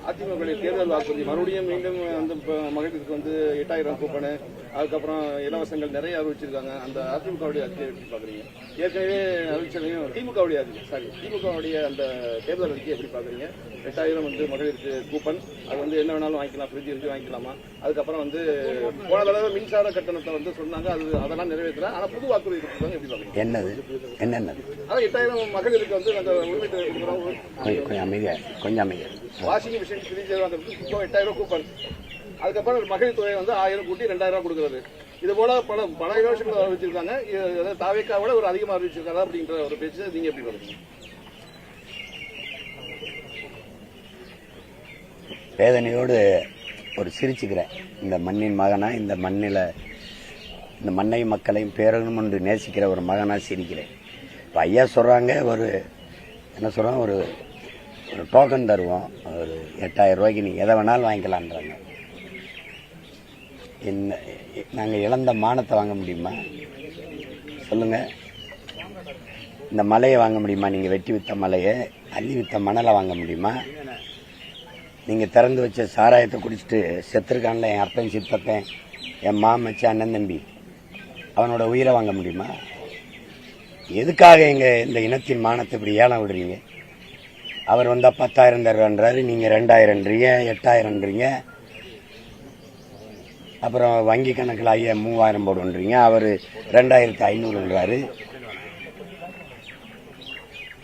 அதிமுக தேர்தல் வாக்குறுதி மறுபடியும் மீண்டும் வந்து மகளிருக்கு வந்து 8000 கூப்பன், அதுக்கப்புறம் இலவசங்கள் நிறைய அறிவிச்சிருக்காங்க. அந்த அதிமுகவுடைய அறிக்கை எப்படி பாக்குறீங்க? ஏற்கனவே அறிவிச்சதையும் திமுகவுடைய அந்த தேர்தல் அறிக்கை எப்படி பாக்குறீங்க? 8000 வந்து மகளிருக்கு கூப்பன், அது வந்து என்ன வேணாலும் வாங்கிக்கலாம், ஃப்ரிட்ஜ் இருக்கு வாங்கிக்கலாமா? அதுக்கப்புறம் வந்து போன தடவை மின்சார கட்டணத்தை வந்து சொன்னாங்க, அதெல்லாம் நிறைவேற்றல. ஆனா புது வாக்குறுதி கொடுத்தாங்க, எப்படி பாக்குறீங்க? என்னது அதான் 8000 மகளிருக்கு வந்து அந்த உரிமை கொடுக்குறோம். கொஞ்சம் அமைதியா வாஷிங் மிஷின் ஃப்ரிட்ஜ் வாங்குறதுக்கு 8000 கூப்பன், அதுக்கப்புறம் மகளிர் தொகை வந்து 1000 கூட்டி 2000 கொடுக்குறது. இது போல பல யோசனைகள் அறிவிச்சிருக்காங்க. தாவேக்காவோட ஒரு அதிகமாக அறிவிச்சிருக்காங்க அப்படின்ற ஒரு பேச்சு நீங்க எப்படி பாக்குறீங்க? வேதனையோடு ஒரு சிரிச்சுக்கிறேன். இந்த மண்ணின் மகனா, இந்த மண்ணையும் மக்களையும் பேரணும் என்று நேசிக்கிற ஒரு மகனா சிரிக்கிறேன். இப்போ ஐயா சொல்றாங்க, ஒரு டோக்கன் தருவோம், ஒரு 8000 ரூபாய்க்கு நீங்க எதை வேணாலும் வாங்கிக்கலான்றாங்க. நாங்க இழந்த மானத்தை வாங்க முடியுமா சொல்லுங்க? இந்த மலையை வாங்க முடியுமா? நீங்க வெட்டி வித்த மலையை, அள்ளி வித்த மணலை வாங்க முடியுமா? நீங்க திறந்து வச்ச சாராயத்தை குடிச்சிட்டு செத்துருக்கான்ல என் அப்பன் சித்தப்பன், என் மாமச்சி, அண்ணன் தம்பி, அவனோட உயிரை வாங்க முடியுமா? எதுக்காக இந்த இனத்தின் மானத்தை இப்படி ஏலம் விடுறீங்க? அவர் வந்தா 10,000 தருவான்றாரு, நீங்க 2000ன்றீங்க, 8000ன்றீங்க. அப்புறம் வங்கி கணக்கில் 3000 போடுன்றீங்க, அவர் 2500ன்றாரு.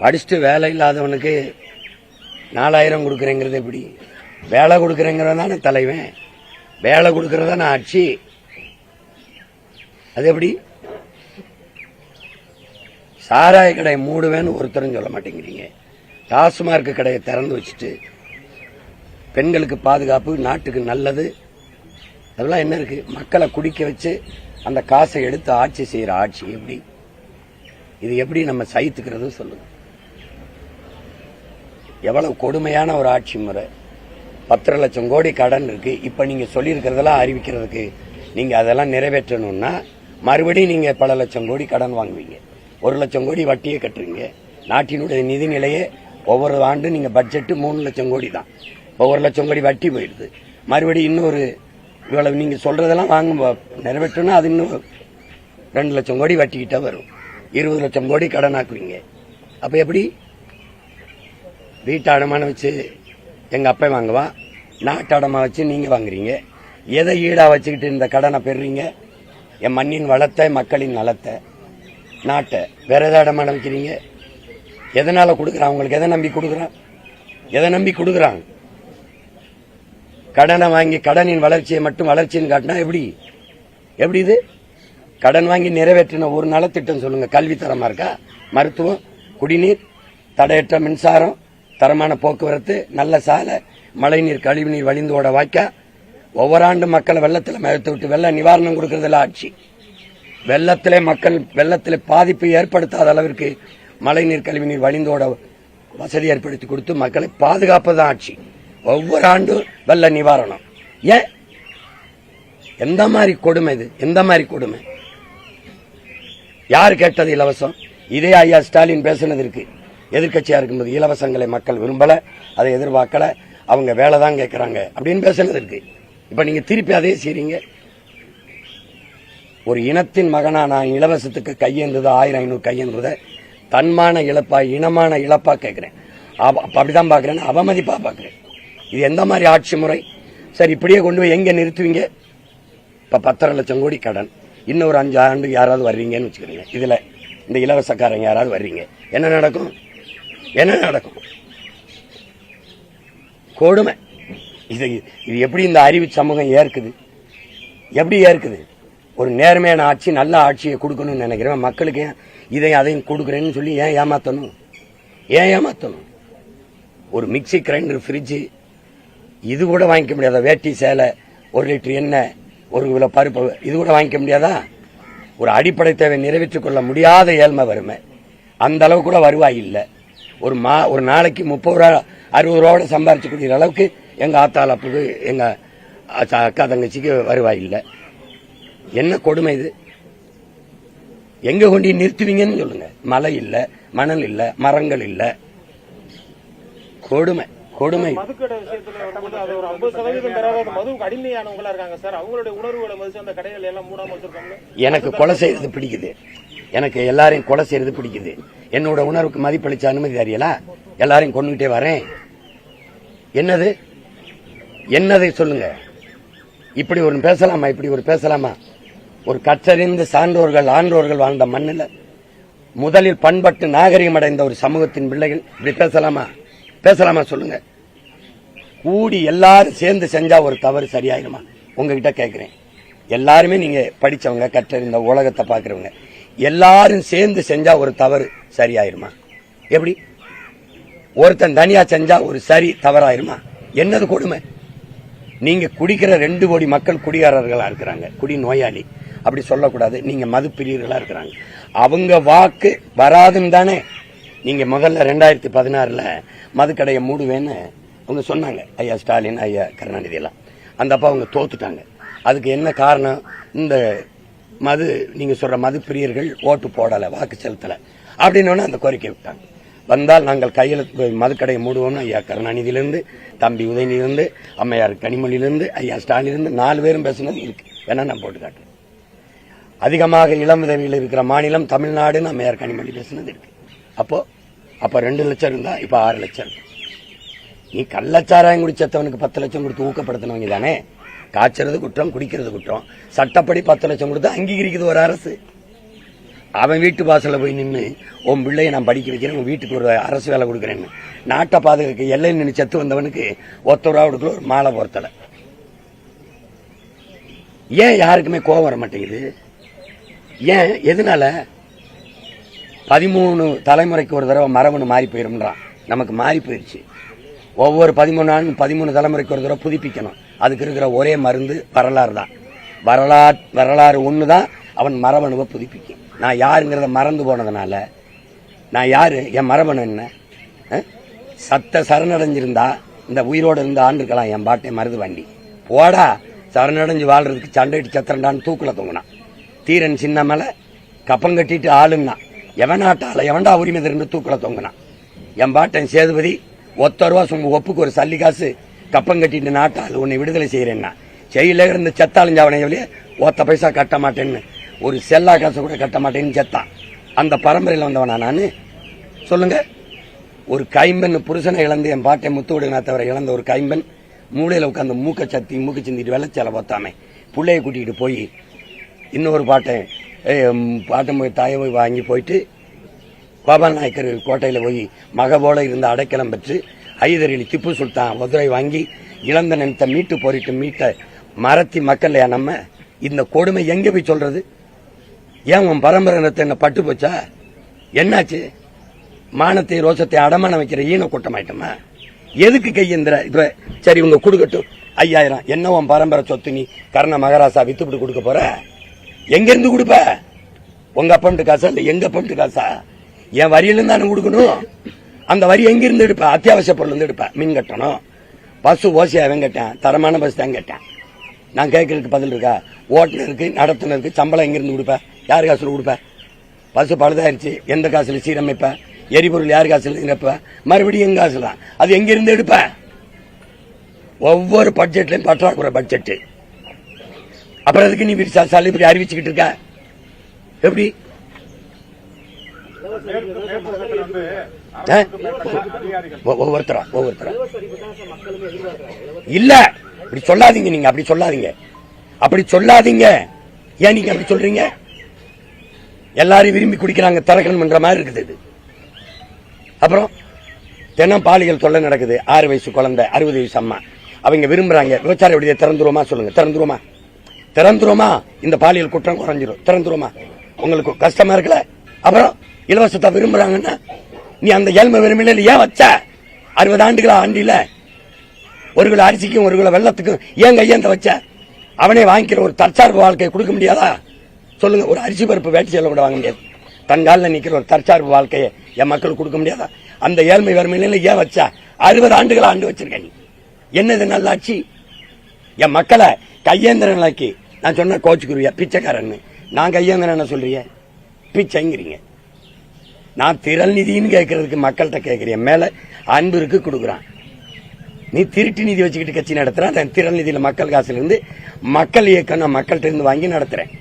படிச்சுட்டு வேலை இல்லாதவனுக்கு 4000 கொடுக்குறேங்கிறது எப்படி? வேலை கொடுக்குறேங்கிறதான தலைவன், வேலை கொடுக்கறதான ஆட்சி. அது எப்படி? சாராய கடை மூடுவேன்னு ஒருத்தரும் சொல்ல மாட்டேங்கிறீங்க. டாஸ்மார்க் கடையை திறந்து வச்சுட்டு பெண்களுக்கு பாதுகாப்பு, நாட்டுக்கு நல்லது, அதெல்லாம் என்ன இருக்கு? மக்களை குடிக்க வச்சு அந்த காசை எடுத்து ஆட்சி செய்யற ஆட்சி எப்படி? இது எப்படி நம்ம சகித்துக்கிறது சொல்லுங்க? எவ்வளவு கொடுமையான ஒரு ஆட்சி முறை. 10 லட்சம் கோடி கடன் இருக்கு. இப்ப நீங்க சொல்லி இருக்கிறதெல்லாம் அறிவிக்கிறதுக்கு நீங்க அதெல்லாம் நிறைவேற்றணும்னா மறுபடியும் நீங்க பல லட்சம் கோடி கடன் வாங்குவீங்க. 1 லட்சம் கோடி வட்டியை கட்டுறீங்க. நாட்டினுடைய நிதிநிலையே ஒவ்வொரு ஆண்டு நீங்க பட்ஜெட் 3 லட்சம் கோடி தான். 1 லட்சம் கோடி வட்டி போயிடுது. மறுபடியும் இன்னொரு இவ்வளவு நீங்க சொல்றதெல்லாம் வாங்க நிறைவேற்றணும், அது இன்னும் 2 லட்சம் கோடி வட்டிக்கிட்ட வரும். 20 லட்சம் கோடி கடன் ஆக்குவீங்க. அப்ப எப்படி? வீட்டு அடமான வச்சு எங்க அப்பா வாங்குவான், நாட்டு அடமா வச்சு நீங்க வாங்குறீங்க. எதை ஈடா வச்சுக்கிட்டு இந்த கடனை பெறுறீங்க? என் மண்ணின் வளத்தை, மக்களின் நலத்தை, நாட்டை வேற எதை அடமான வைக்கிறீங்க? எதனால கொடுக்குறான்? உங்களுக்கு எதை நம்பி கொடுக்குறான்? எதை நம்பி கொடுக்குறாங்க? கடனை வாங்கி கடனின் வளர்ச்சியை மட்டும் வளர்ச்சின்னு காட்டினா எப்படி? இது கடன் வாங்கி நிறைவேற்றின ஒரு நலத்திட்டம் சொல்லுங்க. கல்வி தரமா இருக்கா? மருத்துவம், குடிநீர், தடையற்ற மின்சாரம், தரமான போக்குவரத்து, நல்ல சாலை, மழைநீர், கழிவுநீர் வழிந்தோட வாய்க்கா, ஒவ்வொரு ஆண்டு மக்களை வெள்ளத்தில் மழைத்து விட்டு வெள்ள நிவாரணம் கொடுக்கறதுல ஆட்சி. வெள்ளத்திலே பாதிப்பு ஏற்படுத்தாத அளவிற்கு மழைநீர், கழிவுநீர் வழிந்தோட வசதி ஏற்படுத்தி கொடுத்து மக்களை பாதுகாப்பதான் ஆட்சி. ஒவ்வொரு ஆண்டும் வெள்ள நிவாரணம். ஏன்? எந்த மாதிரி கொடுமை இது? எந்த மாதிரி கொடுமை? யாரு கேட்டது இலவசம்? இதே ஐயா ஸ்டாலின் பேசினது இருக்கு. எதிர்கட்சியா இருக்கும்போது இலவசங்களை மக்கள் விரும்பல, அதை எதிர்பார்க்கல, அவங்க வேலை தான் கேட்கறாங்க அப்படின்னு பேசினது இருக்கு. இப்ப நீங்க திருப்பி அதே செய்றீங்க. ஒரு இனத்தின் மகனா நான் இலவசத்துக்கு கையேந்தது 1500 கையேந்தத தன்மான இழப்பா, இனமான இழப்பா கேட்கிறேன். அப்படிதான் பாக்குறேன், அவமதிப்பா பாக்குறேன். இது எந்த மாதிரி ஆட்சி முறை? சரி, இப்படியே கொண்டு போய் எங்க நிறுத்துவீங்க? இப்ப 10 லட்சம் கோடி கடன், இன்னும் ஒரு 5 ஆண்டு யாராவது வர்றீங்கன்னு வச்சுக்கிறீங்க, இதுல இந்த இலவசக்காரங்க யாராவது வர்றீங்க, என்ன நடக்கும்? கொடுமை. இது எப்படி இந்த அறிவு சமூகம் ஏற்குது? எப்படி ஏற்குது? ஒரு நேர்மையான ஆட்சி, நல்ல ஆட்சியை கொடுக்கணும்னு நினைக்கிறேன். மக்களுக்கு இதையும் அதையும் கொடுக்குறேன்னு சொல்லி ஏன் ஏமாத்தணும்? ஒரு மிக்சி, கிரைண்டர், ஃப்ரிட்ஜ் இது கூட வாங்கிக்க முடியாதா? வேட்டி சேலை, 1 லிட்டர் எண்ணெய், 1 கிலோ பருப்பு, இது கூட வாங்கிக்க முடியாதா? ஒரு அடிப்படை தேவை நிறைவேற்றிக் கொள்ள முடியாத ஏழ்மை வறுமை. அந்த அளவு கூட வருவாய் இல்லை. ஒரு நாளைக்கு 30 ரூபா 60 ரூபாவோட சம்பாரிச்சுக்கூடிய அளவுக்கு எங்க ஆத்தாளப்புக்கு, எங்க அக்கா தங்கச்சிக்கு வருவாய் இல்லை. என்ன கொடுமை இது? எங்க கொண்டு நிறுத்துவீங்கன்னு சொல்லுங்க. மலை இல்ல, மணல் இல்ல, மரங்கள் இல்ல. கொடுமை. கொடுமை. மதுக்கடை விஷயத்துல வரும்போது அது ஒரு 50% பெறாத மதுவுக்கு அடிமையானவங்களா இருக்காங்க சார். அவங்களுடைய உணர்வுகளை மதிச்சு அந்த கடைகள் எல்லாம் மூடாம வச்சிருக்காங்க. எனக்கு கொலை செய்யறது பிடிக்குது, எனக்கு எல்லாரையும் கொலை செய்யறது பிடிக்குது. என்னோட உணர்வுக்கு மதிப்பளிச்ச அனுமதி அறியலா, எல்லாரையும் கொண்டுகிட்டே வரேன். என்னது என்னதை சொல்லுங்க. இப்படி ஒரு பேசலாமா? இப்படி ஒரு பேசலாமா? ஒரு கற்றறிந்து சான்றோர்கள் ஆன்றோர்கள் வாழ்ந்த மண்ணில் முதலில் பண்பட்டு நாகரிகம் அடைந்த ஒரு சமூகத்தின் பிள்ளைகள் இப்படி பேசலாமா? பேசலாமா சொல்லுங்க. கூடி எல்லாரும் சேர்ந்து செஞ்சா ஒரு தவறு சரியாயிருமா? உங்ககிட்ட கேட்கிறேன். எல்லாருமே நீங்க படிச்சவங்க, கற்றறிந்த, உலகத்தை பாக்குறவங்க, எல்லாரும் சேர்ந்து செஞ்சா ஒரு தவறு சரியாயிருமா? எப்படி? ஒருத்தன் தனியா செஞ்சா ஒரு சரி தவறாயிருமா? என்னது கொடுமை? நீங்க குடிக்கிற 2 கோடி மக்கள் குடிகாரர்களா இருக்கிறாங்க, குடி நோயாளி. அப்படி சொல்லக்கூடாது. நீங்க மது பிரியர்களா இருக்கிறாங்க. அவங்க வாக்கு வராதுன்னு தானே நீங்க முதல்ல 2016 மதுக்கடையை மூடுவேன்னு அவங்க சொன்னாங்க. ஐயா ஸ்டாலின், ஐயா கருணாநிதி எல்லாம். அந்த அப்பா அவங்க தோத்துட்டாங்க. அதுக்கு என்ன காரணம்? இந்த மது, நீங்க சொல்ற மது பிரியர்கள் ஓட்டு போடல, வாக்கு செலுத்தல அப்படின்னு அந்த கோரிக்கை விட்டாங்க. வந்தால் நாங்கள் கையில் மதுக்கடையை மூடுவோம்னு ஐயா கருணாநிதியிலிருந்து, தம்பி உதயநிதியிலிருந்து, அம்மையார் கனிமொழியிலிருந்து, ஐயா ஸ்டாலினிலிருந்து 4 பேரும் பேசுனது இருக்கு. வேணா நான் போட்டு காட்டுறேன். அதிகமாக இளம் உதவியில் இருக்கிற மாநிலம் தமிழ்நாடுன்னு அம்மையார் கனிமொழி பேசுனது இருக்கு. அப்போ 2 லட்சம் இருந்தா இப்ப 6 லட்சம். நீ கள்ளச்சாராயம் குடிச்சவனுக்கு 10 லட்சம் கொடுத்து ஊக்கப்படுத்தினவங்க தானே. காய்ச்சறது குற்றம், குடிக்கிறது குற்றம். சட்டப்படி 10 லட்சம் கொடுத்து அங்கீகரிக்குது ஒரு அரசு. அவன் வீட்டு வாசல போய் நின்று உன் பிள்ளைய நான் படிக்க வைக்கிறேன், உன் வீட்டுக்கு ஒரு அரசு வேலை கொடுக்குறேன்னு நாட்டை பாதுகாக்க எல்லை நின்று செத்து வந்தவனுக்கு 10 ரூபா கொடுக்கல, ஒரு மாலை பொறுத்தல. ஏன் யாருக்குமே கோபம் வர மாட்டேங்குது? ஏன்? எதனால? 13 தலைமுறைக்கு ஒரு தடவை மரபணு மாறி போயிரும்ன்றான். நமக்கு மாறி போயிருச்சு. ஒவ்வொரு 13 ஆண்டும் 13 தலைமுறைக்கு ஒரு தடவை புதுப்பிக்கணும். அதுக்கு இருக்கிற ஒரே மருந்து வரலாறு தான். வரலாறு ஒண்ணுதான் அவன் மரபணுவை புதுப்பிக்கும். நான் யாருங்கிறத மறந்து போனதுனால நான் யாரு, என் மரபணு என்ன? சத்த சரணடைஞ்சிருந்தா இந்த உயிரோடு இருந்த ஆண்டுக்கலாம் என் பாட்டை மருது வண்டி போடா. சரணடைஞ்சு வாழ்றதுக்கு சண்டைட்டு சத்திரண்டான்னு தூக்குல தொங்குனான். தீரன் சின்ன மேல கப்பம் கட்டிட்டு ஆளுன்னா எவனாட்டால எவன்டா உரிமை இருந்து தூக்குல தொங்குனான். என் பாட்டன் சேதுபதி 1 ரூபா சும்மா ஒப்புக்கு ஒரு சல்லி காசு கப்பம் கட்டிட்டு நாட்டாள் உன்னை விடுதலை செய்யறேன்னா செயல இருந்து செத்தாளிஞ்சாவனையே 1 பைசா கட்ட மாட்டேன்னு, ஒரு செல்லா காசு கூட கட்ட மாட்டேன்னு செத்தான். அந்த பரம்பரையில் வந்தவனா நானு? சொல்லுங்க. ஒரு கைம்பெண் புருஷனை இழந்து என் பாட்டை முத்துவிடுனா தவிர இழந்த ஒரு கைம்பெண் மூளையில உட்காந்து மூக்க சிந்திட்டு வெள்ளச்சேலை பார்த்தாமே பிள்ளைய கூட்டிகிட்டு போய் இன்னொரு பாட்டம் போய் தாயை போய் வாங்கி போயிட்டு பாபா நாயக்கர் கோட்டையில போய் மக போல இருந்த அடைக்கலம் பெற்று ஐதரில் திப்பு சுல்தான் மதுரை வாங்கி இழந்த நினைத்த மீட்டு போரிட்டு மீட்ட மரத்தி மக்கள் நம்ம இந்த கொடுமை எங்க போய் சொல்றது? ஏன் உன் பரம்பரை நிலத்தை என்ன பட்டு போச்சா? என்னாச்சு? மானத்தை ரோசத்தை அடமான வைக்கிற ஈன கூட்டமாயிட்டமா? எதுக்கு கையெந்திர? இப்ப சரி உங்க கொடுக்கட்டும் 5000. என்ன உன் பரம்பரை சொத்து நீ கர்ண மகாராசா வித்துப்பிட்டு கொடுக்க போற? எங்க இருந்து கொடுப்ப? உங்க அப்பன்ட்டு காசா இல்ல எங்க அப்பன்ட்டு காசா? என் வரியிலிருந்து தானே கொடுக்கணும். அந்த வரி எங்க இருந்து எடுப்ப? அத்தியாவசிய பொருள் இருந்து எடுப்ப. மின் கட்டணும், பஸ் ஓசியாவன் கேட்டேன், தரமான பஸ் தான் கேட்டேன். நான் கேட்கறதுக்கு பதில் இருக்கா? ஓட்டுநருக்கு நடத்துனருக்கு சம்பளம் எங்கிருந்து கொடுப்ப? யார் காசுல கொடுப்ப? பஸ் பழுதாயிருச்சு, எந்த காசுல சீரமைப்ப? எரிபொருள் யார் காசுல நிரப்ப? மறுபடியும் எங்க காசு தான். அது எங்கிருந்து எடுப்ப? ஒவ்வொரு பட்ஜெட்லயும் பற்றாக்குறை பட்ஜெட். அப்புறம் அதுக்கு நீ இப்படி அறிவிச்சுக்கிட்டு இருக்க? எப்படி? ஒவ்வொருத்தரா இல்ல இப்படி சொல்லாதீங்க. நீங்க அப்படி சொல்லாதீங்க, அப்படி சொல்லாதீங்க. ஏன் நீங்க அப்படி சொல்றீங்க? எல்லாரும் விரும்பி குடிக்கிறாங்க, திறக்கணும்ன்ற மாதிரி இருக்குது இது. அப்புறம் தினம் பாலியல் தொல்லை நடக்குது. 6 வயசு குழந்தை, 60 வயசு அம்மா, அவங்க விரும்புறாங்க. விபச்சார விடுதியை திறந்துருமா? சொல்லுங்க. திறந்துருமா? திறந்துருமா? இந்த பாலியல் குற்றம் குறைஞ்சிரும். திறந்துருமா? உங்களுக்கு கஷ்டமா இருக்குல்ல? அப்புறம் இலவசத்தை விரும்புறாங்கன்னா நீ அந்த ஏழ்மை விரும்பில ஏன் வச்ச? 60 ஆண்டுகளா ஆண்டில 1 கிலோ அரிசிக்கும் 1 கிலோ வெள்ளத்துக்கும் ஏன் கையேந்த வச்ச? அவனே வாங்கிக்கிற ஒரு தற்சார்பு வாழ்க்கையை கொடுக்க முடியாதா? சொல்லுங்க. ஒரு அரிசி பருப்பு வேட்டி சேலை கூட வாங்க முடியாது. தன் காலில் நிக்கிற ஒரு தற்சார்பு வாழ்க்கையை என் மக்களுக்கு கொடுக்க முடியாதா? அந்த ஏழ்மை வறுமையில ஏன் வச்சா? 60 ஆண்டுகளா ஆண்டு வச்சிருக்க நீ. என்னது நல்லாட்சி? என் மக்களை கையேந்திர நிலைக்கு நான் சொன்ன கோச்சுக்குருவியா பிச்சைக்காரன்னு. நான் கையேந்திர என்ன சொல்றீங்க? பிச்சைங்கிறீங்க. நான் திரள் நிதின்னு கேட்கறதுக்கு மக்கள்கிட்ட கேட்கிறேன். மேல அன்பு இருக்கு கொடுக்குறான். நீ திருட்டு நிதி வச்சுக்கிட்டு கட்சி நடத்துற. நான் திறன் நிதியில மக்கள் காசுல இருந்து மக்கள் இயக்கம் நான் மக்கள்கிட்ட இருந்து வாங்கி நடத்துறேன்.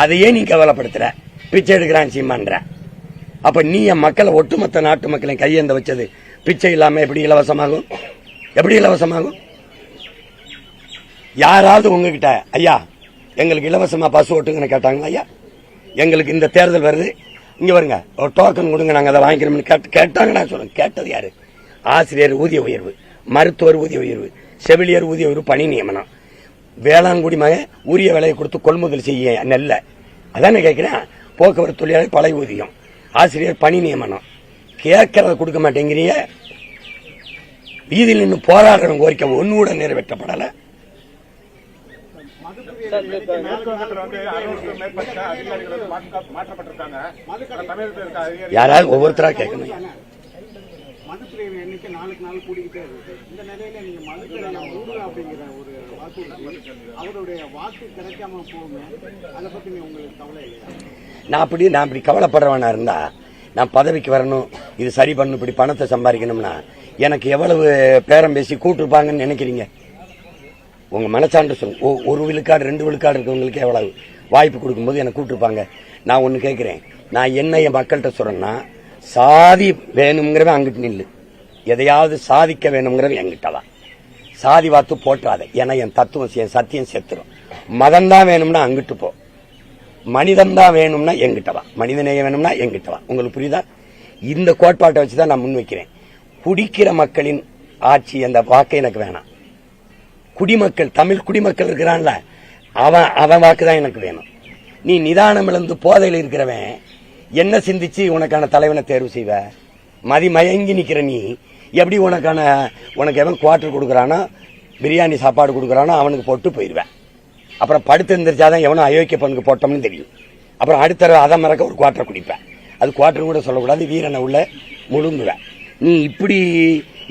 அதையே நீ கவலைப்படுத்துற, பிச்சை எடுக்கிறான் சீமான்ற. அப்ப நீ என் மக்களை, ஒட்டுமொத்த நாட்டு மக்களை கையேந்த வச்சது பிச்சை இல்லாம எப்படி இலவசமாகும்? எப்படி இலவசமாகும்? யாராவது உங்ககிட்ட ஐயா எங்களுக்கு இலவசமா பஸ் ஓட்டுங்கன்னு கேட்டாங்களா? ஐயா எங்களுக்கு இந்த தேர்தல் வருது, இங்க வருங்க ஒரு டோக்கன் கொடுங்க, நாங்க அதை வாங்கிக்கிறோம்னு கேட்டாங்க. நான் சொல்றேன், கேட்டது யாரு? ஆசிரியர் ஊதிய உயர்வு, மருத்துவர் ஊதிய உயர்வு, செவிலியர் ஊதிய உயர்வு, பணி நியமனம், வேளாண்குடி மக உரிய விலையை கொடுத்து கொள்முதல் செய்ய நெல்ல, அதானே கேட்கிறேன். போக்குவரத்து தொழிலாளர் பழைய ஊதியம், ஆசிரியர் பணி நியமனம். கேட்கறத கொடுக்க மாட்டேங்கிறீங்க. வீதியில் நின்று போராடுற கோரிக்கை ஒன்னு கூட நிறைவேற்றப்படல. யாராவது ஒவ்வொருத்தரா கேட்கணும். மதுப்பிரிவு எண்ணிக்கை நாளுக்கு நாள் கூடிக்கிட்டே இருக்கு. இந்த நிலையில நீங்க மதுப்பிரிவை மூடுங்க அப்படிங்கிற ஒரு வாக்குறுதி, அவருடைய வாக்கு கிடைக்காம போகுமே, அதை பத்தி உங்களுக்கு கவலை இல்லையா? நான் அப்படி கவலைப்படுறவனா இருந்தா நான் பதவிக்கு வரணும், இது சரி பண்ணணும், இப்படி பணத்தை சம்பாதிக்கணும்னா எனக்கு எவ்வளவு பேரம் பேசி கூட்டிருப்பாங்கன்னு நினைக்கிறீங்க? உங்க மனசான்று சொல்லுங்க. ஒரு விழுக்காடு 2 விழுக்காடு இருக்கவங்களுக்கு எவ்வளவு வாய்ப்பு கொடுக்கும்போது எனக்கு கூட்டிருப்பாங்க. நான் ஒன்னு கேட்கிறேன், நான் என்ன என் மக்கள்கிட்ட சொல்றேன்னா, சாதி வேணுங்கிறவன் அங்கிட்டு நில்லு, எதையாவது சாதிக்க வேணுங்கிறவன் எங்கிட்டலாம். சாதி வாத்து போட்டாத, ஏன்னா என் தத்துவம் என் சத்தியம் செத்துரும். மதம் தான் வேணும்னா அங்கிட்டு போ, மனிதன் தான் வேணும்னா எங்கிட்டவா, மனிதநேயம் வேணும்னா எங்கிட்டவா. உங்களுக்கு புரியுதா? இந்த கோட்பாட்டை வச்சுதான் நான் முன்வைக்கிறேன். குடிக்கிற மக்களின் ஆட்சி, அந்த வாக்கை எனக்கு வேணாம். குடிமக்கள், தமிழ் குடிமக்கள் இருக்கிறான்ல, அவன் வாக்குதான் எனக்கு வேணும். நீ நிதானம் இழந்து போதையில் இருக்கிறவன் என்ன சிந்திச்சு உனக்கான தலைவனை தேர்வு செய்வ? மயங்கி நிக்கிற நீ எப்படி உனக்கு எவன் குவார்டர் கொடுக்கறானோ, பிரியாணி சாப்பாடு கொடுக்கறானோ அவனுக்கு போட்டு போயிருவேன். அப்புறம் படுத்து எந்திரிச்சாதான் எவனும் அயோக்கிய பங்குக்கு போட்டோம்னு தெரியும். அப்புறம் அடுத்த அதை மறக்க ஒரு குவார்டர் குடிப்பேன். அது குவார்டர் கூட சொல்லக்கூடாது, வீரனை உள்ள முழுங்குவேன். நீ இப்படி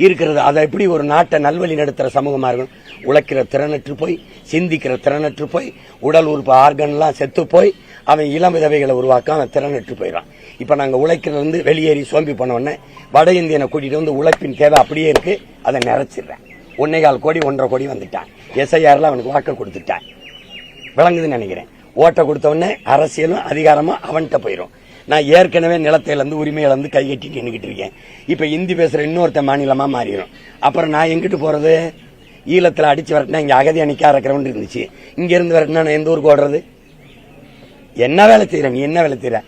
இருக்கிறது, அதை எப்படி ஒரு நாட்டை நல்வழி நடத்துற சமூகமா இருக்கும்? உழைக்கிற திறனற்று போய், சிந்திக்கிற திறனற்று போய், உடல் உறுப்பு ஆர்கன்லாம் செத்து போய், அவன் இளம் விதவைகளை உருவாக்க அவன் திறனற்று போயிடான். இப்ப நாங்க உழைக்கிறது வந்து வெளியேறி சோம்பி பண்ண உடனே வட இந்தியனை கூட்டிட்டு வந்து உழைப்பின் தேவை அப்படியே இருக்கு, அதை நிறைச்சிடுறேன். 1.25 கோடி 1.5 கோடி வந்துட்டான். SIRல அவனுக்கு வாக்க கொடுத்துட்டான். விளங்குதுன்னு நினைக்கிறேன். ஓட்ட கொடுத்த உடனே அரசியலும் அதிகாரமும் அவன்கிட்ட போயிடும். நான் ஏற்கனவே நிலத்தை இழந்து உரிமை இழந்து கை கட்டிட்டு நின்றுகிட்டு இருக்கேன். இப்ப இந்தி பேசுற இன்னொருத்த மாநிலமா மாறிடும். அப்புறம் நான் எங்கிட்டு போறது? ஈழத்துல அடிச்சு வரட்டினா இங்க அகதி அணிக்கா இருக்கிறவன் இருந்துச்சு, இங்க இருந்து வரட்டினா நான் எந்த ஊருக்கு ஓடுறது? என்ன வேலை செய்யற நீ? என்ன வேலை செய்யற?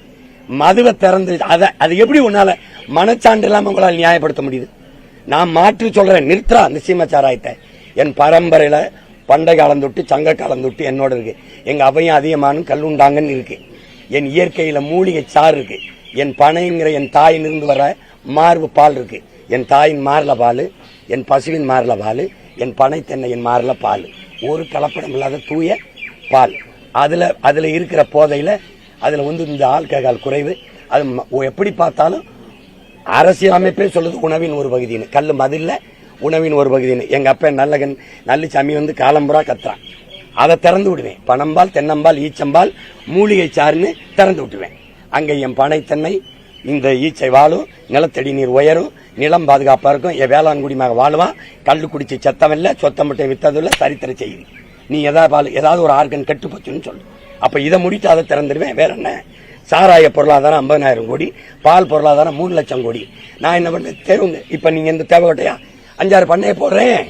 மதுவை திறந்து அது எப்படி உன்னால மனச்சான்று இல்லாம உங்களால் நியாயப்படுத்த முடியுது? நான் மாற்றி சொல்றேன், நிறுத்துறா அந்த சீமச்சாராயத்தை. என் பரம்பரையில பண்டை காலம் தொட்டு சங்க காலம் தொட்டு என்னோட இருக்கு. எங்க அவையும் அதிகமானும் கல்லுண்டாங்கன்னு இருக்கு. என் இயற்கையில மூலிகை சாறு இருக்கு. என் பனைங்கிற என் தாயிலிருந்து வர மார்பு பால் இருக்கு. என் தாயின் மார்ல பால், என் பசுவின் மார்ல பால், என் பனை தென்னையின் மார்ல பால், ஒரு கலப்படம் இல்லாத தூய பால். அதுல இருக்கிற போதையில அதுல வந்து இந்த ஆல்கஹால் குறைவு. அது எப்படி பார்த்தாலும் அரசியல் அமைப்பே சொல்லுது உணவின் ஒரு பகுதின்னு. கல்லு மதில்ல உணவின் ஒரு பகுதின்னு. எங்க அப்ப நல்லசாமி வந்து காலம்புறா கத்துறான். அதை திறந்து விடுவேன். பனம்பால், தென்னம்பால், ஈச்சம்பால், மூலிகை சாறுன்னு திறந்து விட்டுவேன். அங்க என் பனை தென்னை இந்த ஈச்சை வாழும், நிலத்தடி நீர் உயரும், நிலம் பாதுகாப்பா இருக்கும், என் வேளாண் குடிமாக வாழுவான். கல்லு குடிச்சு செத்தமில்ல, சொத்தமட்டை வித்ததில்ல, சரித்திர செய்தி. நீ ஏதாவது ஒரு ஆர்கன் கெட்டு போச்சுன்னு சொல்லு. அப்ப இதை முடித்து அதை திறந்துடுவேன். வேற என்ன? சாராய பொருளாதாரம் 50,000 கோடி, பால் பொருளாதாரம் 3 லட்சம் கோடி. நான் என்ன பண்ண தேர்வுங்க? இப்ப நீங்க இந்த தேவைக்கட்டையா 5-6 பண்ணையை போடுறேன்,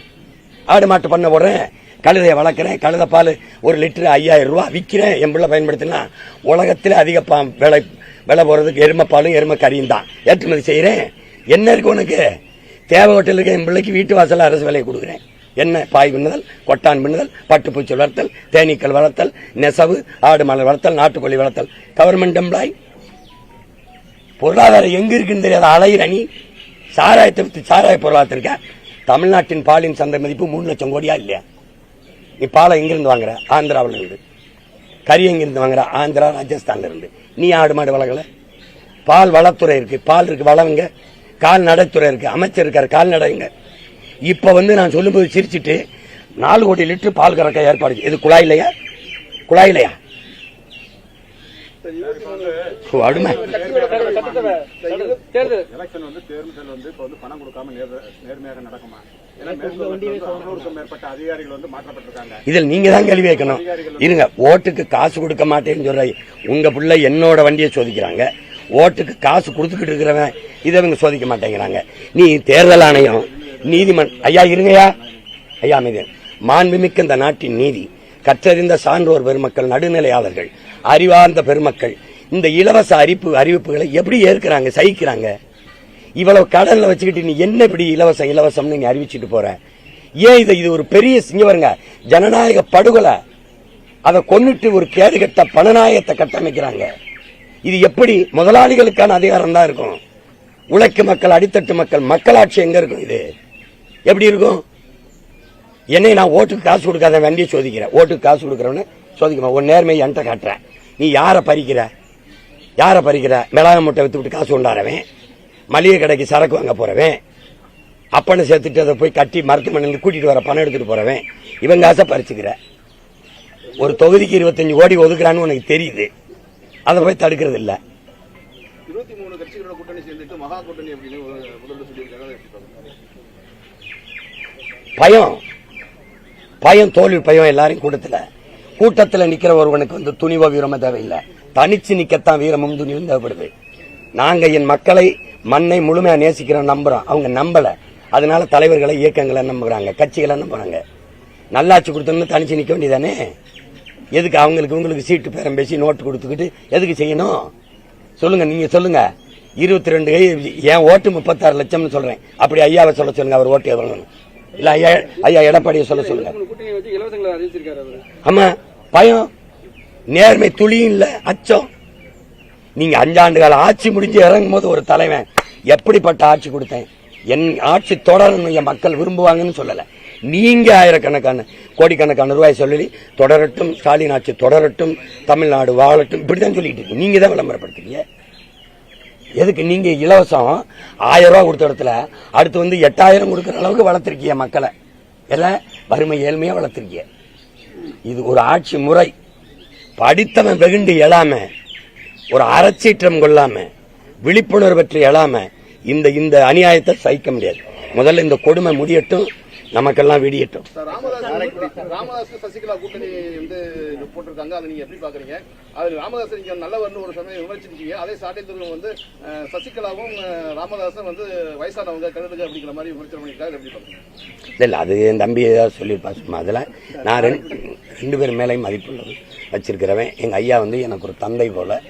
ஆடு மாட்டு பண்ணை போடுறேன், கழுதையை வளர்க்குறேன், கழுதை பால் 1 லிட்டரு 5000 ரூபாய் விற்கிறேன். என் பிள்ளை பயன்படுத்தினா உலகத்திலே அதிக விலை போறதுக்கு எருமை பாலும் எருமை கறியும் தான் ஏற்றுமதி செய்யறேன். என்ன இருக்கு உனக்கு? தேவை ஹோட்டலுக்கு என் பிள்ளைக்கு வீட்டு வாசல அரசு வேலையை கொடுக்குறேன். என்ன? பாய் பின்னுதல், கொட்டான் பின்னுதல், பட்டுப்பூச்சி வளர்த்தல், தேனீக்கள் வளர்த்தல், நெசவு, ஆடு மலர் வளர்த்தல், நாட்டுக்கோழி வளர்த்தல். Government employ. பொருளாதாரம் எங்க இருக்குன்னு தெரியாத அலையிற நீ. சாராயத்தை வித்து சாராய பொருளாதாரத்திற்க தமிழ்நாட்டின் பாலின் சந்தை மதிப்பு 3 லட்சம் கோடியா இல்லையா? நீ பாலை எங்கிருந்து வாங்குற? ஆந்திராவில இருந்து. கறி எங்கிருந்து வாங்குற? ஆந்திரா, ராஜஸ்தான்ல இருந்து. நீ ஆடு மாடு வளர்க்கல. பால் வளத்துறை இருக்கு, பால் இருக்கு, வளவுங்க. கால்நடைத்துறை இருக்கு, அமைச்சர் இருக்காரு, கால்நடைங்க. இப்ப வந்து நான் சொல்லும்போது சிரிச்சிட்டு 4 கோடி லிட்டர் பால் கறக்க ஏற்பாடு. இது குழாயிலையா? குழாயிலையா? அடுமை தேர்தல் எலெக்ஷன் வந்து தேர்தல் வந்து இப்ப வந்து பணம் கொடுக்காம நேர்மையாக நடக்குமா? மேற்பட்ட அதிகாரிகள் மாற்றப்பட்டிருக்காங்க. இதில் நீங்க தான் கேள்வி வைக்கணும். இருங்க, ஓட்டுக்கு காசு கொடுக்க மாட்டேன்னு சொல்ற உங்க பிள்ளை என்னோட வண்டியை சோதிக்கிறாங்க, ஓட்டுக்கு காசு கொடுத்துக்கிட்டு இருக்கிறவன் இதை இவங்க சோதிக்க மாட்டேங்கிறாங்க. நீ தேர்தல் ஆணையம், நீதிமன்றம், ஐயா இருங்கயா, ஐயா அமைதி, மாண்புமிக்க இந்த நாட்டின் நீதி, கற்றறிந்த சான்றோர் பெருமக்கள், நடுநிலையாளர்கள், அறிவார்ந்த பெருமக்கள் இந்த இலவச அறிவிப்புகளை எப்படி ஏற்கிறாங்க, சகிக்கிறாங்க? இவ்வளவு கடல்ல வச்சுக்கிட்டு நீ என்ன இப்படி இலவசம் நீங்க அறிவிச்சிட்டு போற? ஏன் இது ஒரு பெரிய சிங்கவருங்க ஜனநாயக படுகொலை. அதை கொன்னுட்டு ஒரு கேடுகட்ட பணநாயகத்தை கட்டமைக்கிறாங்க. இது எப்படி முதலாளிகளுக்கான அதிகாரம் தான் இருக்கும்? உழைக்கும் மக்கள், அடித்தட்டு மக்கள், மக்களாட்சி எங்க இருக்கும்? இது எப்படி இருக்கும்? என்னை நான் ஓட்டுக்கு காசு கொடுக்காத வண்டியை சோதிக்கிறேன், ஓட்டுக்கு காசு கொடுக்கறவன சோதிக்க ஒரு நேர்மையை என்கிட்ட காட்டுறேன். நீ யாரை பறிக்கிற? மிளகா முட்டை வித்து விட்டு காசு கொண்டாடுறவன், மளிகை கடைக்கு சரக்கு வாங்க போறவன், அப்பனை சேர்த்துட்டு அதை போய் கட்டி மருத்துவமனையில் கூட்டிட்டு வர பணம் எடுத்துட்டு போறவன், இவங்க காசை பறிச்சுக்கிற. ஒரு தொகுதிக்கு 25 கோடி ஒதுக்குறான்னு உனக்கு தெரியுது, அதை போய் தடுக்கிறது இல்ல. 23 கட்சிகளோட கூட்டணி சேர்ந்துட்டு மகா கூட்டணி அப்படின்னு முதல்ல சொல்லியிருக்காங்க. பயம் தோல்வி பயம் எல்லாரையும் கூட்டத்தில் நிக்கிற ஒருவனுக்கு துணிவோ வீரமோ தேவையில்லை, தனிச்சு நிக்கத்தான் வீரமும் துணிவும் தேவைப்படுது. நாங்க என் மக்களை, மண்ணை முழுமையா நேசிக்கிறோம், நம்புறோம். அவங்க நம்பல, அதனால தலைவர்களை, இயக்கங்களை நம்புறாங்க, கட்சிகளை நம்புறாங்க. நல்லாட்சி கொடுத்தோம்னு தனிச்சு நிக்க வேண்டியதானே? எதுக்கு உங்களுக்கு சீட்டு பேரம் பேசி நோட்டு கொடுத்துக்கிட்டு எதுக்கு செய்யணும்? சொல்லுங்க, நீங்க சொல்லுங்க. 22 என் ஓட்டு 36 லட்சம்னு சொல்றேன். அப்படி ஐயாவை சொல்ல சொல்லுங்க, அவர் ஓட்டு எவ்வளவு? இல்ல ஐயா எடப்பாடியை சொல்ல சொல்லுங்க. ஆமா, பயம், நேர்மை துளியும் இல்ல, அச்சம். நீங்க 5 ஆண்டு கால ஆட்சி முடிஞ்சு இறங்கும் போது ஒரு தலைவன் எப்படிப்பட்ட ஆட்சி கொடுத்தேன், என் ஆட்சி தொடரணும், என் மக்கள் விரும்புவாங்கன்னு சொல்லல. நீங்க ஆயிரக்கணக்கான கோடிக்கணக்கான ரூபாய் சொல்லி தொடரட்டும், ஸ்டாலின் ஆட்சி தொடரட்டும், தமிழ்நாடு வாழட்டும், இப்படிதான் சொல்லிட்டு இருக்கு. நீங்க தான் விளம்பரப்படுத்துறீங்க. எதுக்கு? நீங்க இலவசம் 1000 ரூபாய் கொடுத்த இடத்துல அடுத்து 8000 கொடுக்கிற அளவுக்கு வளர்த்திருக்கீங்க மக்களை. எல்லாம் வறுமை ஏழ்மையா வளர்த்திருக்கீங்க. இது ஒரு ஆட்சி முறை. படித்தவன் வெகுண்டு எழாம, ஒரு அறச்சீற்றம் கொள்ளாம, விழிப்புணர்வு பெற்று எழாம இந்த அநியாயத்தை சகிக்க முடியாது. முதல்ல இந்த கொடுமை முடியட்டும், நமக்கெல்லாம் விடியட்டும். ராமதாஸ் சசிகலா கூட்டணி போட்டிருக்காங்க, அதை நீங்க எப்படி பாக்குறீங்க? அது ராமதாஸ் நீங்க நல்லவர்னு ஒரு சமயம் விமர்சிச்சிருக்கீங்க, அதே சாட்டைத்துறை சசிகலாவும் ராமதாசும் வயசானவங்க கருதுங்க அப்படிங்கிற மாதிரி விமர்சனம் பண்ணிருக்காங்க, எப்படி பாக்குறீங்க? இல்ல, அது என் தம்பி ஏதாவது சொல்லியிருப்பா சும்மா. அதுல நான் 2 பேர் மேலையும் மதிப்புள்ளது வச்சிருக்கிறவன். எங்க ஐயா எனக்கு ஒரு தந்தை போல.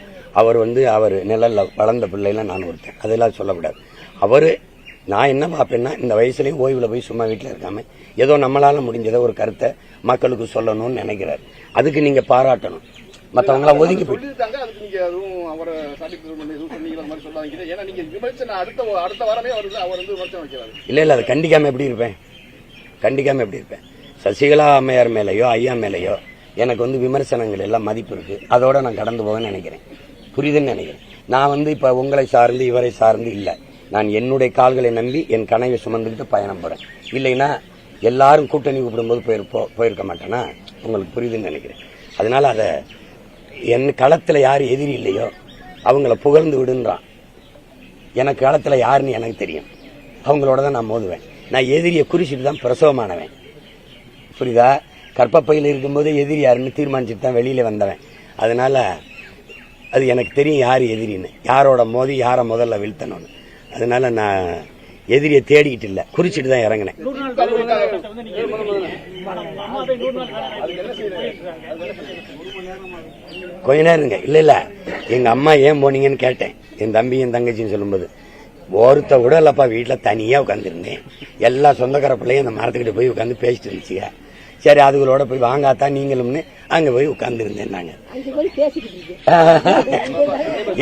அவர் அவர் நிழல்ல வளர்ந்த பிள்ளைல நான் ஒருத்தன், அதெல்லாம் சொல்லக்கூடாது. அவரு நான் என்ன பார்ப்பேன்னா, இந்த வயசுலயும் ஓய்வுல போய் சும்மா வீட்டில் இருக்காம ஏதோ நம்மளால முடிஞ்சதை ஒரு கருத்தை மக்களுக்கு சொல்லணும்னு நினைக்கிறார். அதுக்கு நீங்க பாராட்டணும். மற்றவங்களாம் ஒதுங்கி போயிட்டு இல்ல, அதை கண்டிக்காம எப்படி இருப்பேன்? சசிகலா அம்மையார் மேலேயோ ஐயா மேலேயோ எனக்கு விமர்சனங்கள் எல்லாம் மதிப்பு இருக்கு. அதோட நான் கடந்து போவேன்னு நினைக்கிறேன். புரியுதுன்னு நினைக்கிறேன். நான் இப்ப உங்களை சார்ந்து இவரை சார்ந்து இல்ல, நான் என்னுடைய கால்களை நம்பி என் கனவை சுமந்துக்கிட்டு பயணம் போறேன். இல்லைன்னா எல்லாரும் கூட்டணி கூப்பிடும்போது போயிருக்க மாட்டேன்னா உங்களுக்கு புரியுதுன்னு நினைக்கிறேன். அதனால அதை என் களத்துல யார் எதிரி இல்லையோ அவங்கள புகழ்ந்து விடுன்றான். எனக்கு களத்துல யாருன்னு எனக்கு தெரியும், அவங்களோட தான் நான் மோதுவேன். நான் எதிரியை குறிச்சிட்டு தான் பிரசவமானவன். புரியுதா? கற்பப்பையில் இருக்கும்போது எதிரி யாருன்னு தீர்மானிச்சுட்டு தான் வெளியில வந்தவன். அதனால அது எனக்கு தெரியும் யாரு எதிரின்னு, யாரோட மோதி யாரை முதல்ல வீழ்த்தணும்னு. அதனால நான் எதிரியை தேடிக்கிட்டு இல்ல, குறிச்சிட்டு தான் இறங்கினேன். கொஞ்ச நேரம் இல்ல எங்க அம்மா ஏன் போனீங்கன்னு கேட்டேன். என் தம்பி என் தங்கச்சின்னு சொல்லும்போது ஒருத்த உடலப்பா வீட்டுல தனியா உட்காந்துருந்தேன். எல்லா சொந்தக்கார பிள்ளையும் அந்த மரத்துக்கிட்ட போய் உட்காந்து பேசிட்டு இருந்துச்சுங்க. சரி, அதுகளோட போய் வாங்காத்தான் நீங்களும்னு அங்க போய் உட்கார்ந்து இருந்தேன். நாங்க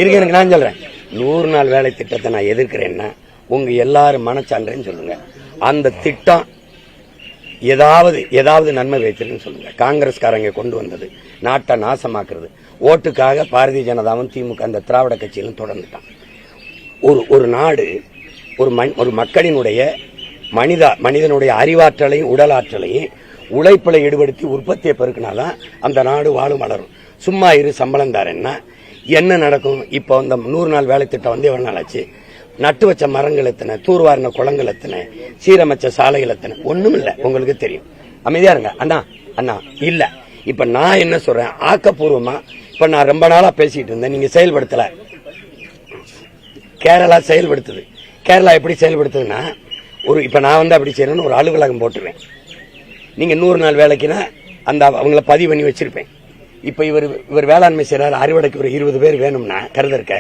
இருக்கு, நான் சொல்றேன், 100 நாள் வேலை திட்டத்தை நான் எதிர்க்கிறேன்னா உங்க எல்லாரும் மனச்சான்றேன்னு சொல்லுங்க. அந்த திட்டம் ஏதாவது நன்மை வைத்திருக்குன்னு சொல்லுங்க. காங்கிரஸ்காரங்க கொண்டு வந்தது நாட்டை நாசமாக்குறது. ஓட்டுக்காக பாரதிய ஜனதாவும் திமுக அந்த திராவிட கட்சியிலும் தொடர்ந்துட்டான். ஒரு நாடு ஒரு மக்களினுடைய மனிதனுடைய அறிவாற்றலையும் உடல் ஆற்றலையும் உழைப்பில ஈடுபடுத்தி உற்பத்தியை பெருக்கினாதான் அந்த நாடு வாழும் வளரும். சும்மா சம்பளம் தாரேன்னா என்ன நடக்கும்? இப்போ இந்த 100 நாள் வேலை திட்டம் எவ்வளவு நாள் ஆச்சு? நட்டு வச்ச மரங்கள் எத்தனை, தூர்வாரின குளங்கள் எத்தனை, சீரமைச்ச சாலைகள் எத்தனை? ஒண்ணும் இல்ல. உங்களுக்கு தெரியும். அமைதியா இருங்க அண்ணா. அண்ணா இல்ல. இப்ப நான் என்ன சொல்றேன், ஆக்கப்பூர்வமா இப்ப நான் ரொம்ப நாளா பேசிட்டு இருந்தேன், நீங்க செயல்படுத்தல. கேரளா செயல்படுத்துது. கேரளா எப்படி செயல்படுத்துதுன்னா, இப்ப நான் வந்து அப்படி செய்யறேன்னு ஒரு அலுவலகம் போட்டுருவேன். நீங்க 100 நாள் வேலைக்குன்னா அந்த அவங்கள பதிவு பண்ணி வச்சிருப்பேன். இப்ப இவர் வேளாண்மை செய்யறாரு, அறுவடைக்கு ஒரு 20 பேர் வேணும்னா கருதற்க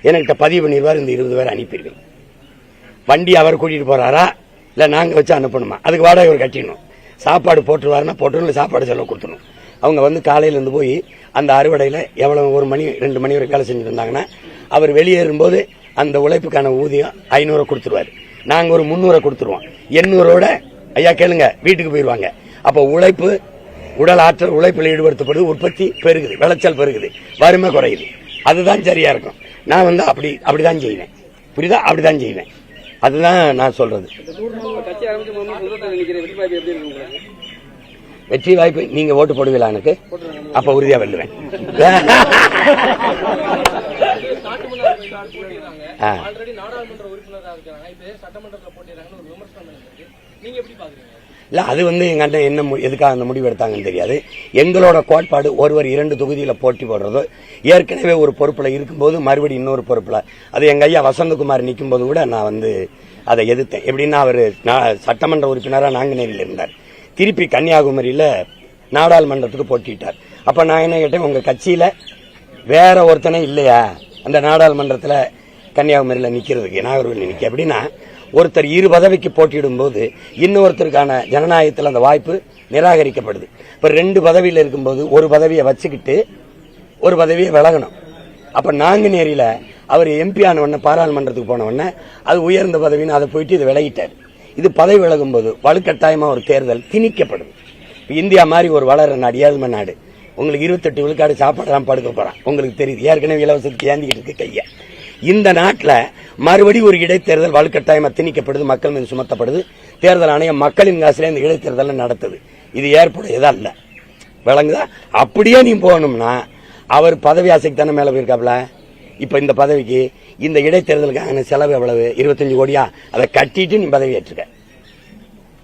என்கிட்ட பதிவு பண்ணிடுவார். இந்த 20 பேர் அனுப்பிடுவேன். வண்டி அவர் கூட்டிட்டு போறாரா இல்ல நாங்க வச்சு அனுப்பணுமா, அதுக்கு வாடகை இவர் கட்டிடணும். சாப்பாடு போட்டுருவாருன்னா போட்டு சாப்பாடு செலவு கொடுத்துடணும். அவங்க வந்து காலையில இருந்து போய் அந்த அறுவடையில எவ்வளவு 1 மணி 2 மணி வரை வேலை செஞ்சுட்டு இருந்தாங்கன்னா அவர் வெளியேறும்போது அந்த உழைப்புக்கான ஊதியம் 500 கொடுத்துருவாரு. நாங்க ஒரு 300 கொடுத்துருவோம். 800ஓட ஐயா கேளுங்க வீட்டுக்கு போயிருவாங்க. அப்ப உழைப்பு, உடல் ஆற்றல் உழைப்பில் ஈடுபடுத்தப்படுது, உற்பத்தி பெருகுது, விளைச்சல் பெருகுது, வறுமை குறையுது. அதுதான் சரியா இருக்கும். நான் வந்து அப்படிதான் செய்வேன். புரியுதா? அப்படிதான் செய்வேன். அதுதான் நான் சொல்றது. வெற்றி வாய்ப்பு நீங்க ஓட்டு போடுவீங்களா எனக்கு? அப்ப உறுதியா வெல்லுவேன். இல்ல அது வந்து எங்க அண்ணன் என்ன எதுக்காக அந்த முடிவு எடுத்தாங்கன்னு தெரியாது. எங்களோட கோட்பாடு ஒருவர் 2 தொகுதியில போட்டி போடுறதோ, ஏற்கனவே ஒரு பொறுப்புல இருக்கும்போது மறுபடியும் இன்னொரு பொறுப்புல, அது எங்க ஐயா வசந்தகுமார் நிற்கும் போது கூட நான் வந்து அதை எதிர்த்தேன். எப்படின்னா அவரு சட்டமன்ற உறுப்பினராக நாங்குநேரியில் இருந்தார், திருப்பி கன்னியாகுமரியில நாடாளுமன்றத்துக்கு போட்டிட்டார். அப்ப நான் என்ன கேட்டேன், உங்க கட்சியில வேற ஒருத்தனே இல்லையா அந்த நாடாளுமன்றத்துல கன்னியாகுமரியில நிக்கிறதுக்கு, நாகர்கோவில் நிக்க? அப்படின்னா ஒருத்தர் 2 பதவிக்கு போட்டியிடும் போது இன்னொருத்தருக்கான ஜனநாயகத்தில் அந்த வாய்ப்பு நிராகரிக்கப்படுது. இப்ப 2 பதவியில் இருக்கும்போது ஒரு பதவியை வச்சுக்கிட்டு ஒரு பதவியை விலகணும். அப்ப நாங்குநேரியில அவர் எம்பி ஆன உடனே பாராளுமன்றத்துக்கு போன உடனே அது உயர்ந்த பதவின்னு அதை போயிட்டு இது விலகிட்டார். இது பதவி விலகும் போது வலுக்கட்டாயமா ஒரு தேர்தல் திணிக்கப்படுது. இந்தியா மாதிரி ஒரு வளர நாடு, ஏழ்மை நாடு, உங்களுக்கு 28 விழுக்காடு சாப்பாடு தான் படுக்க போறான். உங்களுக்கு தெரியுது, ஏற்கனவே இலவசத்துக்கு ஏந்திக்கிட்டு இருக்கு கைய. இந்த நாட்டில் மறுபடியும் ஒரு இடைத்தேர்தல் வலுக்கட்டாயமா திணிக்கப்படுது, மக்கள் மீது சுமத்தப்படுது. தேர்தல் ஆணையம் மக்களின் காசுல இந்த இடைத்தேர்தல் நடத்துது. இது ஏற்புடையதா இல்ல, விளங்குதா? அப்படியே நீ போகணும்னா அவர் பதவி ஆசைக்கு தானே மேல போயிருக்காப்ல. இப்ப இந்த பதவிக்கு இந்த இடைத்தேர்தலுக்கான செலவு எவ்வளவு? 25 கோடியா? அதை கட்டிட்டு நீ பதவி ஏற்றுக்க,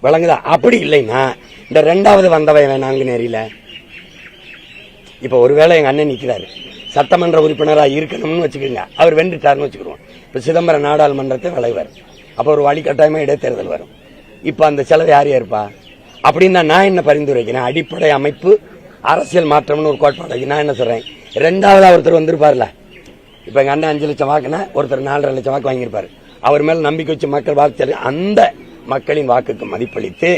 விளங்குதா? அப்படி இல்லைன்னா இந்த 2வது வந்தவன் நாங்குநேரியில இப்ப ஒருவேளை எங்க அண்ணன் நிக்கிறாரு, சட்டமன்ற உறுப்பினராக இருக்கணும்னு வச்சுக்கோங்க, அவர் வென்றுட்டாருன்னு வச்சுக்கிடுவோம். இப்ப சிதம்பரம் நாடாளுமன்றத்தை விளைவார், அப்ப ஒரு வழிகட்டாயமா இடைத்தேர்தல் வரும். இப்ப அந்த செலவு யார் ஏற்பா? அப்படின்னா நான் என்ன பரிந்துரைக்கிறேன், அடிப்படை அமைப்பு அரசியல் மாற்றம்னு ஒரு கோட்பாடு. நான் என்ன சொல்றேன், 2வது ஒருத்தர் வந்திருப்பார்ல, இப்ப எங்க அண்ணன் 5 லட்சம் வாக்குனா ஒருத்தர் 4.5 லட்சம் வாக்கு வாங்கியிருப்பாரு. அவர் மேல நம்பிக்கை வச்சு மக்கள் வாக்கு, அந்த மக்களின் வாக்குக்கு மதிப்பளித்து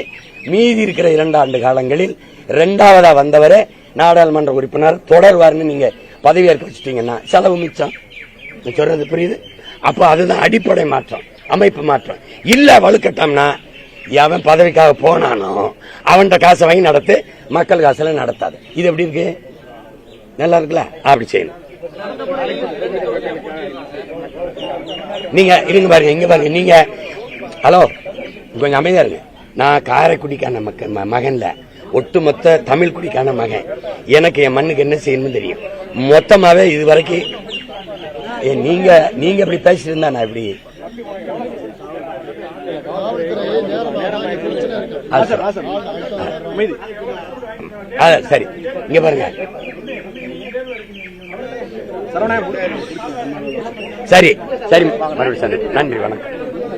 மீதி இருக்கிற 2 ஆண்டு காலங்களில் 2வதா வந்தவரை நாடாளுமன்ற உறுப்பினர் தொடர்வார்னு நீங்க பதவியேற்க வச்சுட்டீங்கன்னா செலவு மிச்சம். சொல்றது புரியுது? அப்ப அதுதான் அடிப்படை மாற்றம், அமைப்பு மாற்றம். இல்ல வலுக்கட்டம்னா எவன் பதவிக்காக போனானோ அவன்கிட்ட காசை வாங்கி நடத்து, மக்கள் காசுல நடத்தாது. இது எப்படி இருக்கு? நல்லா இருக்குல்ல? அப்படி செய்யணும். நீங்க இருங்க பாருங்க, இங்க பாருங்க, நீங்க ஹலோ கொஞ்சம் அமைதியா இருக்கு. நான் காரைக்குடிக்கான மகன்ல ஒட்டுமொத்த தமிழ் குடிக்கான மகன். எனக்கு என் மண்ணுக்கு என்ன செய்யணும்னு தெரியும். மொத்தமாவே இது வரைக்கும் நீங்க இப்படி பேசிட்டு இருந்தா நான் இப்படி சரி. இங்க பாருங்க, சரி சரி, மறுபடியும் நன்றி, வணக்கம்.